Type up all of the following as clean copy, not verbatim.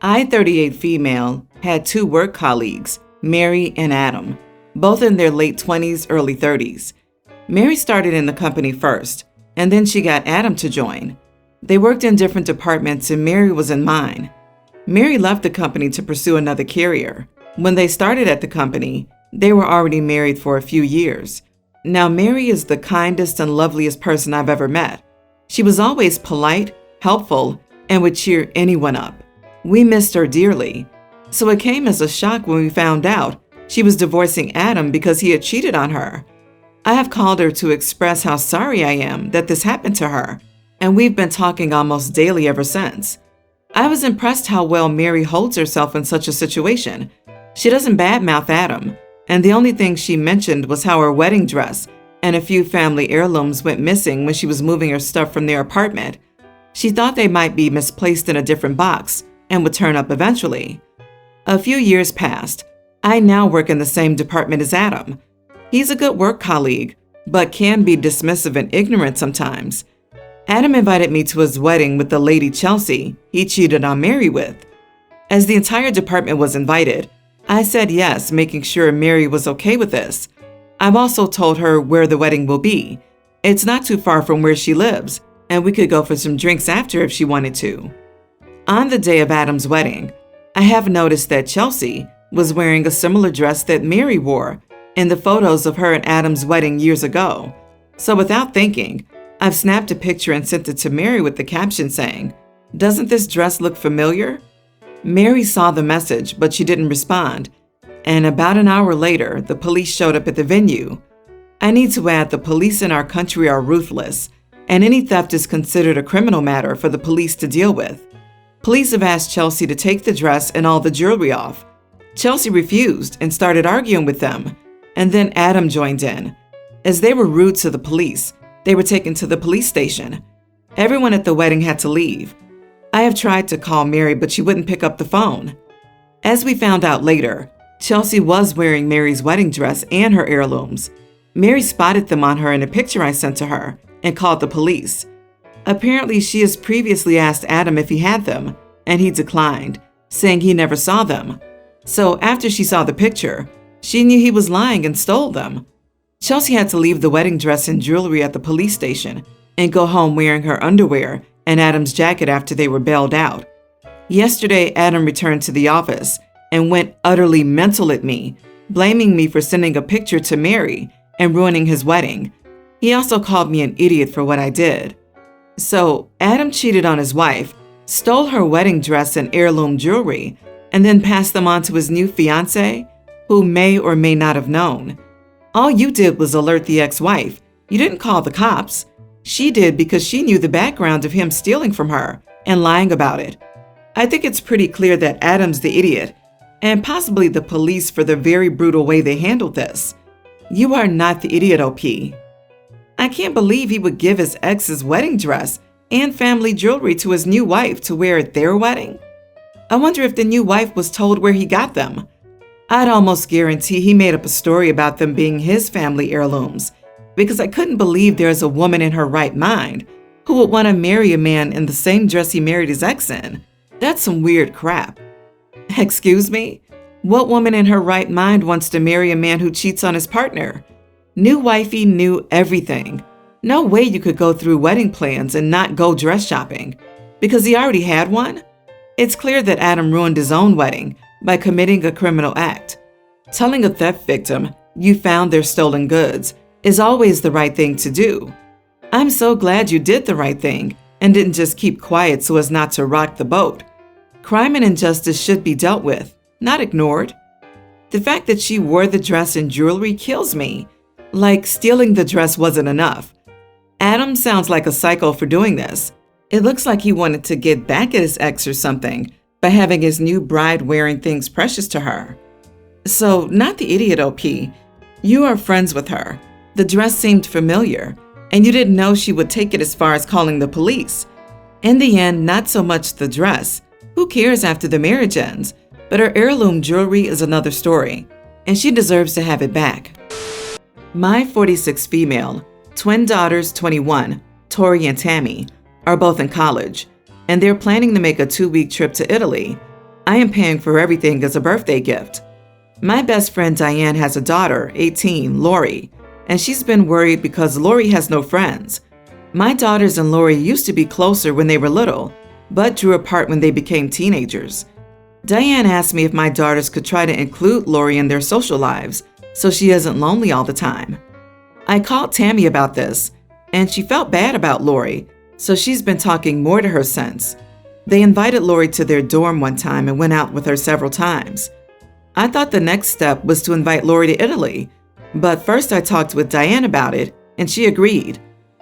I-38 female had two work colleagues, Mary and Adam, both in their late 20s, early 30s. Mary started in the company first, and then she got Adam to join. They worked in different departments and Mary was in mine. Mary left the company to pursue another career. When they started at the company, they were already married for a few years. Now, Mary is the kindest and loveliest person I've ever met. She was always polite, helpful, and would cheer anyone up. We missed her dearly, so it came as a shock when we found out she was divorcing Adam because he had cheated on her. I have called her to express how sorry I am that this happened to her, and we've been talking almost daily ever since. I was impressed how well Mary holds herself in such a situation. She doesn't badmouth Adam, and the only thing she mentioned was how her wedding dress and a few family heirlooms went missing when she was moving her stuff from their apartment. She thought they might be misplaced in a different box and would turn up eventually. A few years passed. I now work in the same department as Adam. He's a good work colleague, but can be dismissive and ignorant sometimes. Adam invited me to his wedding with the lady Chelsea he cheated on Mary with. As the entire department was invited, I said yes, making sure Mary was okay with this. I've also told her where the wedding will be. It's not too far from where she lives, and we could go for some drinks after if she wanted to. On the day of Adam's wedding, I have noticed that Chelsea was wearing a similar dress that Mary wore in the photos of her and Adam's wedding years ago. So without thinking, I've snapped a picture and sent it to Mary with the caption saying, "Doesn't this dress look familiar?" Mary saw the message, but she didn't respond. And about an hour later, the police showed up at the venue. I need to add, the police in our country are ruthless, and any theft is considered a criminal matter for the police to deal with. Police have asked Chelsea to take the dress and all the jewelry off. Chelsea refused and started arguing with them, and then Adam joined in. As they were rude to the police, they were taken to the police station. Everyone at the wedding had to leave. I have tried to call Mary, but she wouldn't pick up the phone. As we found out later, Chelsea was wearing Mary's wedding dress and her heirlooms. Mary spotted them on her in a picture I sent to her and called the police. Apparently, she has previously asked Adam if he had them, and he declined, saying he never saw them. So after she saw the picture, she knew he was lying and stole them. Chelsea had to leave the wedding dress and jewelry at the police station and go home wearing her underwear and Adam's jacket after they were bailed out. Yesterday, Adam returned to the office and went utterly mental at me, blaming me for sending a picture to Mary and ruining his wedding. He also called me an idiot for what I did. So, Adam cheated on his wife, stole her wedding dress and heirloom jewelry, and then passed them on to his new fiancée, who may or may not have known. All you did was alert the ex-wife. You didn't call the cops. She did because she knew the background of him stealing from her and lying about it. I think it's pretty clear that Adam's the idiot, and possibly the police for the very brutal way they handled this. You are not the idiot, OP. I can't believe he would give his ex's wedding dress and family jewelry to his new wife to wear at their wedding. I wonder if the new wife was told where he got them. I'd almost guarantee he made up a story about them being his family heirlooms, because I couldn't believe there's a woman in her right mind who would want to marry a man in the same dress he married his ex in. That's some weird crap. Excuse me? What woman in her right mind wants to marry a man who cheats on his partner? New wifey knew everything. No way you could go through wedding plans and not go dress shopping. Because he already had one? It's clear that Adam ruined his own wedding by committing a criminal act. Telling a theft victim you found their stolen goods is always the right thing to do. I'm so glad you did the right thing and didn't just keep quiet so as not to rock the boat. Crime and injustice should be dealt with, not ignored. The fact that she wore the dress and jewelry kills me. Like stealing the dress wasn't enough. Adam sounds like a psycho for doing this. It looks like he wanted to get back at his ex or something by having his new bride wearing things precious to her. So, not the idiot, OP. You are friends with her. The dress seemed familiar, and you didn't know she would take it as far as calling the police. In the end, not so much the dress. Who cares after the marriage ends? But her heirloom jewelry is another story, and she deserves to have it back. My 46 female, twin daughters 21, Tori and Tammy, are both in college, and they're planning to make a 2-week trip to Italy. I am paying for everything as a birthday gift. My best friend Diane has a daughter, 18, Lori, and she's been worried because Lori has no friends. My daughters and Lori used to be closer when they were little, but drew apart when they became teenagers. Diane asked me if my daughters could try to include Lori in their social lives so she isn't lonely all the time. I called Tammy about this, and she felt bad about Lori, so she's been talking more to her since. They invited Lori to their dorm one time and went out with her several times. I thought the next step was to invite Lori to Italy, but first I talked with Diane about it, and she agreed.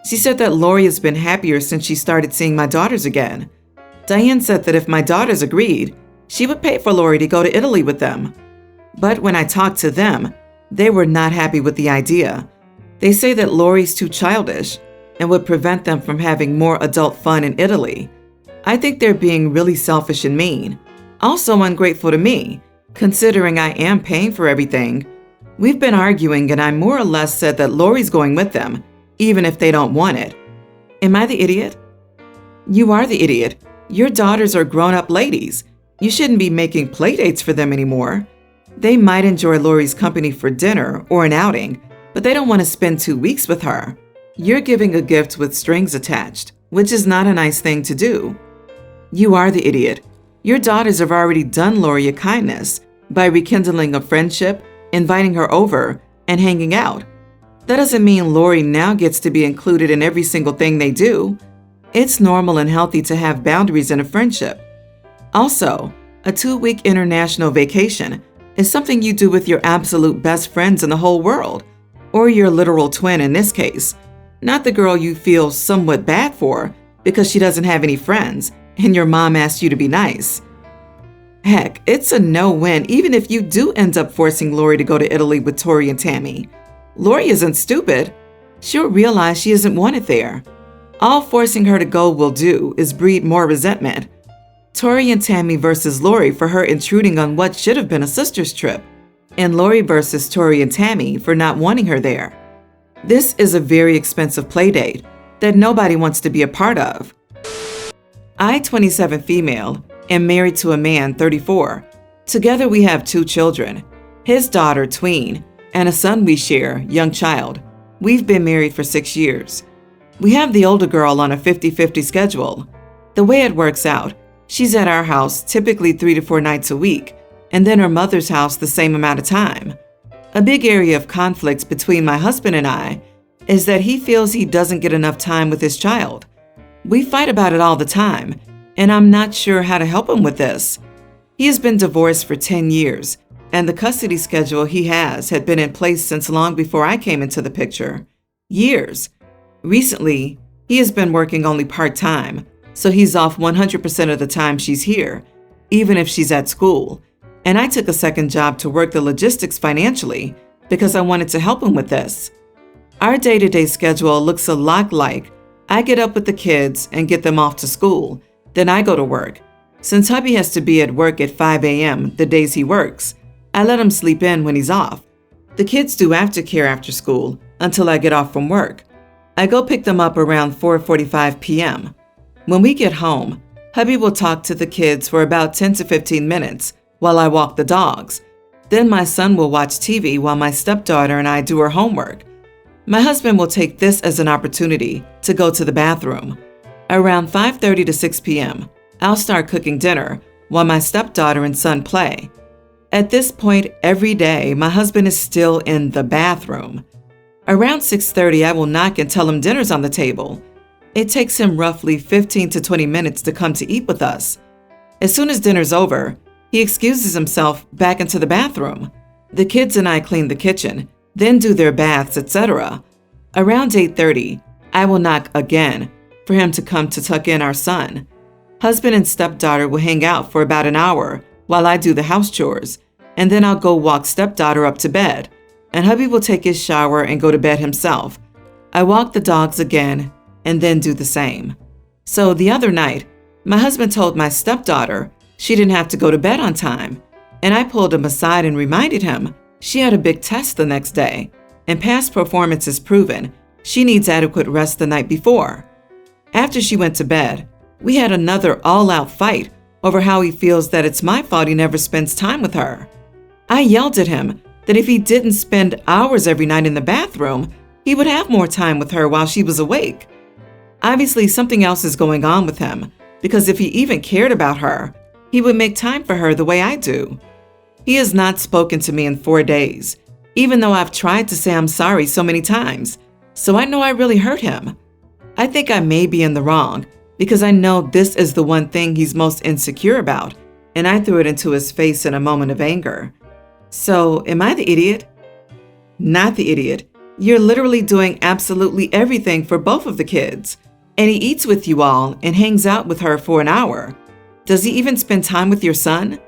She said that Lori has been happier since she started seeing my daughters again. Diane said that if my daughters agreed, she would pay for Lori to go to Italy with them. But when I talked to them, they were not happy with the idea. They say that Lori's too childish and would prevent them from having more adult fun in Italy. I think they're being really selfish and mean. Also ungrateful to me, considering I am paying for everything. We've been arguing and I more or less said that Lori's going with them, even if they don't want it. Am I the idiot? You are the idiot. Your daughters are grown-up ladies. You shouldn't be making playdates for them anymore. They might enjoy Lori's company for dinner or an outing, but they don't want to spend 2 weeks with her. You're giving a gift with strings attached, which is not a nice thing to do. You are the idiot. Your daughters have already done Lori a kindness by rekindling a friendship, inviting her over, and hanging out. That doesn't mean Lori now gets to be included in every single thing they do. It's normal and healthy to have boundaries in a friendship. Also, a 2-week international vacation is something you do with your absolute best friends in the whole world, or your literal twin in this case, not the girl you feel somewhat bad for because she doesn't have any friends and your mom asked you to be nice. Heck, it's a no-win even if you do end up forcing Lori to go to Italy with Tori and Tammy. Lori isn't stupid. She'll realize she isn't wanted there. All forcing her to go will do is breed more resentment. Tori and Tammy versus Lori for her intruding on what should have been a sister's trip, and Lori versus Tori and Tammy for not wanting her there. This is a very expensive playdate that nobody wants to be a part of. I, 27 female, am married to a man, 34. Together we have 2 children, his daughter, tween, and a son we share, young child. We've been married for 6 years. We have the older girl on a 50-50 schedule. The way it works out, she's at our house typically 3 to 4 nights a week, and then her mother's house the same amount of time. A big area of conflict between my husband and I is that he feels he doesn't get enough time with his child. We fight about it all the time, and I'm not sure how to help him with this. He has been divorced for 10 years, and the custody schedule he has had been in place since long before I came into the picture. Years. Recently, he has been working only part-time, so he's off 100% of the time she's here, even if she's at school. And I took a second job to work the logistics financially because I wanted to help him with this. Our day-to-day schedule looks a lot like I get up with the kids and get them off to school, then I go to work. Since hubby has to be at work at 5 a.m. the days he works, I let him sleep in when he's off. The kids do aftercare after school until I get off from work. I go pick them up around 4:45 p.m. When we get home, hubby will talk to the kids for about 10 to 15 minutes while I walk the dogs. Then my son will watch TV while my stepdaughter and I do her homework. My husband will take this as an opportunity to go to the bathroom. Around 5:30 to 6 p.m., I'll start cooking dinner while my stepdaughter and son play. At this point every day, my husband is still in the bathroom. Around 6:30, I will knock and tell him dinner's on the table. It takes him roughly 15 to 20 minutes to come to eat with us. As soon as dinner's over, he excuses himself back into the bathroom. The kids and I clean the kitchen, then do their baths, etc. Around 8:30, I will knock again for him to come to tuck in our son. Husband and stepdaughter will hang out for about an hour while I do the house chores, and then I'll go walk stepdaughter up to bed, and hubby will take his shower and go to bed himself. I walk the dogs again and then do the same. So the other night, my husband told my stepdaughter she didn't have to go to bed on time, and I pulled him aside and reminded him she had a big test the next day, and past performance has proven she needs adequate rest the night before. After she went to bed, we had another all-out fight over how he feels that it's my fault he never spends time with her. I yelled at him that if he didn't spend hours every night in the bathroom, he would have more time with her while she was awake. Obviously, something else is going on with him, because if he even cared about her, he would make time for her the way I do. He has not spoken to me in 4 days, even though I've tried to say I'm sorry so many times, so I know I really hurt him. I think I may be in the wrong, because I know this is the one thing he's most insecure about, and I threw it into his face in a moment of anger. So, am I the idiot? Not the idiot. You're literally doing absolutely everything for both of the kids. And he eats with you all and hangs out with her for an hour. Does he even spend time with your son?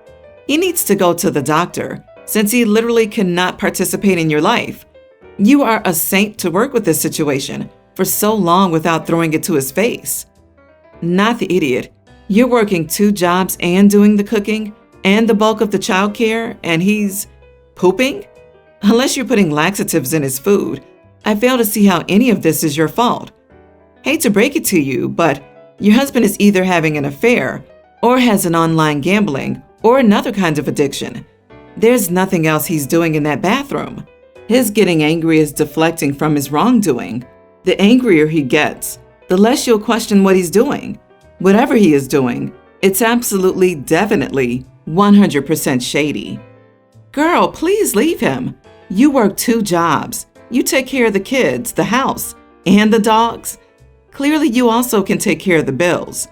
He needs to go to the doctor, since he literally cannot participate in your life. You are a saint to work with this situation for so long without throwing it to his face. Not the idiot. You're working 2 jobs and doing the cooking and the bulk of the childcare, and he's pooping? Unless you're putting laxatives in his food, I fail to see how any of this is your fault. Hate to break it to you, but your husband is either having an affair or has an online gambling or another kind of addiction. There's nothing else he's doing in that bathroom. His getting angry is deflecting from his wrongdoing. The angrier he gets, the less you'll question what he's doing. Whatever he is doing, it's absolutely, definitely, 100% shady. Girl, please leave him. You work 2 jobs. You take care of the kids, the house, and the dogs. Clearly, you also can take care of the bills.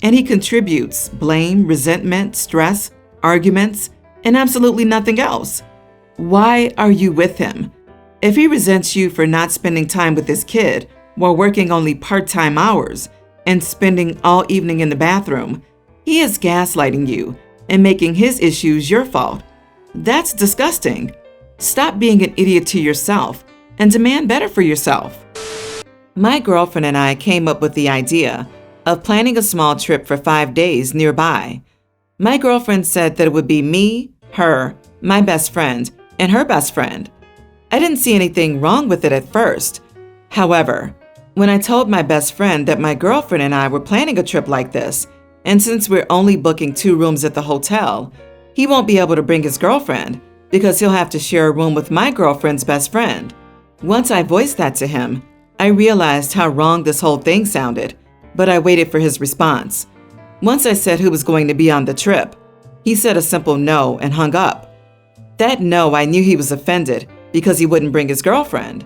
And he contributes blame, resentment, stress, arguments, and absolutely nothing else. Why are you with him? If he resents you for not spending time with his kid while working only part-time hours and spending all evening in the bathroom, he is gaslighting you and making his issues your fault. That's disgusting. Stop being an idiot to yourself and demand better for yourself. My girlfriend and I came up with the idea of planning a small trip for 5 days nearby. My girlfriend said that it would be me, her, my best friend, and her best friend. I didn't see anything wrong with it at first. However, when I told my best friend that my girlfriend and I were planning a trip like this, and since we're only booking 2 rooms at the hotel, he won't be able to bring his girlfriend because he'll have to share a room with my girlfriend's best friend. Once I voiced that to him, I realized how wrong this whole thing sounded, but I waited for his response. Once I said who was going to be on the trip, he said a simple no and hung up. That no, I knew he was offended because he wouldn't bring his girlfriend.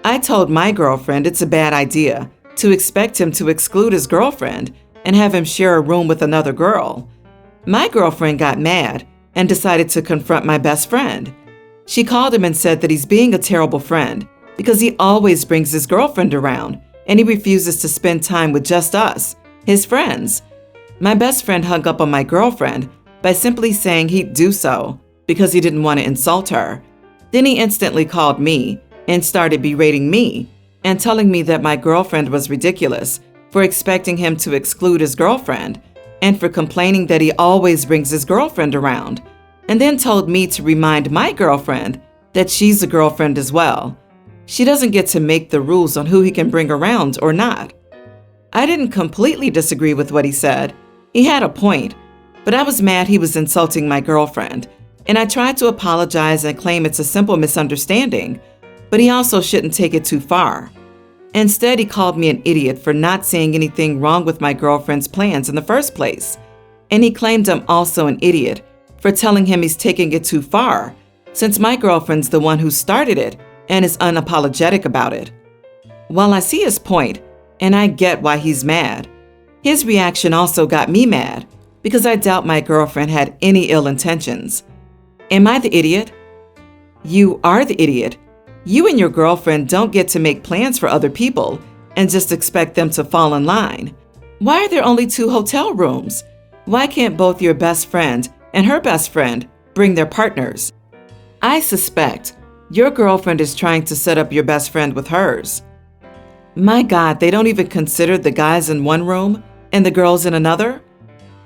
I told my girlfriend it's a bad idea to expect him to exclude his girlfriend and have him share a room with another girl. My girlfriend got mad and decided to confront my best friend. She called him and said that he's being a terrible friend because he always brings his girlfriend around and he refuses to spend time with just us, his friends. My best friend hung up on my girlfriend by simply saying he'd do so because he didn't want to insult her. Then he instantly called me and started berating me and telling me that my girlfriend was ridiculous for expecting him to exclude his girlfriend and for complaining that he always brings his girlfriend around, and then told me to remind my girlfriend that she's a girlfriend as well. She doesn't get to make the rules on who he can bring around or not. I didn't completely disagree with what he said. He had a point, but I was mad he was insulting my girlfriend, and I tried to apologize and claim it's a simple misunderstanding, but he also shouldn't take it too far. Instead, he called me an idiot for not seeing anything wrong with my girlfriend's plans in the first place, and he claimed I'm also an idiot for telling him he's taking it too far, since my girlfriend's the one who started it and is unapologetic about it. While I see his point, and I get why he's mad, his reaction also got me mad because I doubt my girlfriend had any ill intentions. Am I the idiot? You are the idiot. You and your girlfriend don't get to make plans for other people and just expect them to fall in line. Why are there only 2 hotel rooms? Why can't both your best friend and her best friend bring their partners? I suspect your girlfriend is trying to set up your best friend with hers. My God, they don't even consider the guys in one room and the girls in another?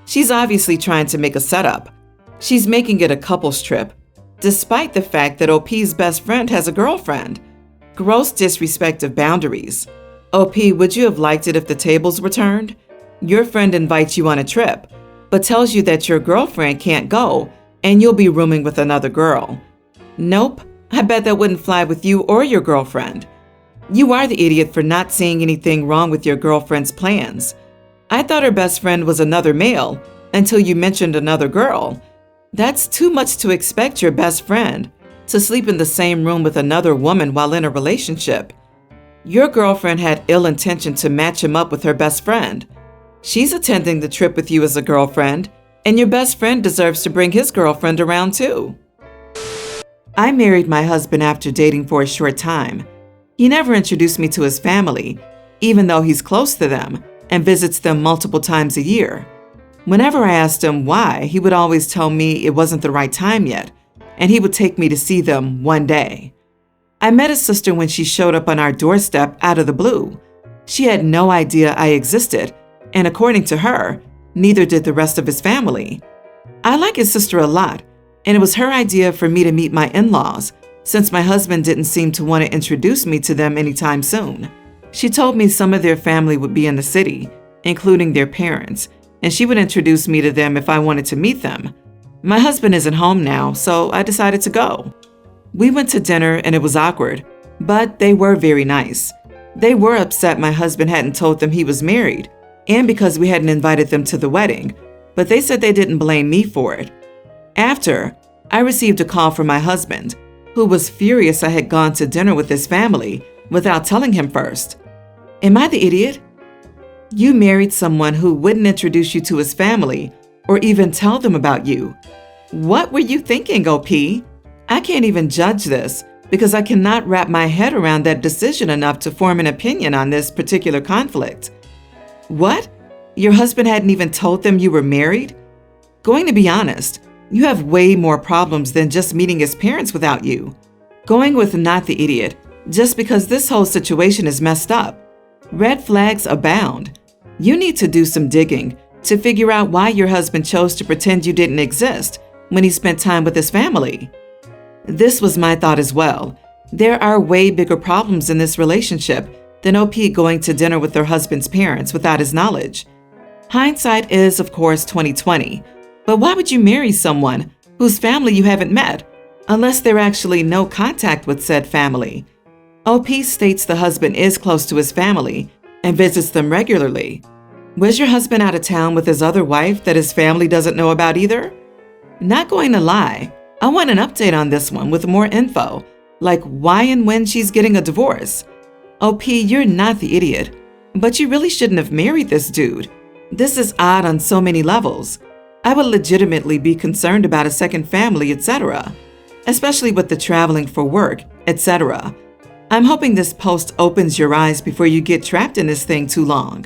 She's obviously trying to make a setup. She's making it a couples trip, despite the fact that OP's best friend has a girlfriend. Gross disrespect of boundaries. OP, would you have liked it if the tables were turned? Your friend invites you on a trip. but tells you that your girlfriend can't go and you'll be rooming with another girl. Nope, I bet that wouldn't fly with you or your girlfriend. You are the idiot for not seeing anything wrong with your girlfriend's plans. I thought her best friend was another male until you mentioned another girl. That's too much to expect your best friend to sleep in the same room with another woman while in a relationship. Your girlfriend had ill intention to match him up with her best friend. She's attending the trip with you as a girlfriend, and your best friend deserves to bring his girlfriend around too. I married my husband after dating for a short time. He never introduced me to his family, even though he's close to them and visits them multiple times a year. Whenever I asked him why, he would always tell me it wasn't the right time yet, and he would take me to see them one day. I met his sister when she showed up on our doorstep out of the blue. She had no idea I existed, and according to her, neither did the rest of his family. I like his sister a lot, and it was her idea for me to meet my in-laws, since my husband didn't seem to want to introduce me to them anytime soon. She told me some of their family would be in the city, including their parents, and she would introduce me to them if I wanted to meet them. My husband isn't home now, so I decided to go. We went to dinner and it was awkward, but they were very nice. They were upset my husband hadn't told them he was married, and because we hadn't invited them to the wedding, but they said they didn't blame me for it. After, I received a call from my husband, who was furious I had gone to dinner with his family without telling him first. Am I the idiot? You married someone who wouldn't introduce you to his family or even tell them about you. What were you thinking, OP? I can't even judge this because I cannot wrap my head around that decision enough to form an opinion on this particular conflict. What? Your husband hadn't even told them you were married? Going to be honest, you have way more problems than just meeting his parents without you. Going with not the idiot, just because this whole situation is messed up. Red flags abound. You need to do some digging to figure out why your husband chose to pretend you didn't exist when he spent time with his family. This was my thought as well. There are way bigger problems in this relationship than OP going to dinner with her husband's parents without his knowledge. Hindsight is, of course, 20/20, but why would you marry someone whose family you haven't met unless there's actually no contact with said family? OP states the husband is close to his family and visits them regularly. Was your husband out of town with his other wife that his family doesn't know about either? Not going to lie, I want an update on this one with more info, like why and when she's getting a divorce. OP, you're not the idiot, but you really shouldn't have married this dude. This is odd on so many levels. I would legitimately be concerned about a second family, etc., especially with the traveling for work, etc. I'm hoping this post opens your eyes before you get trapped in this thing too long.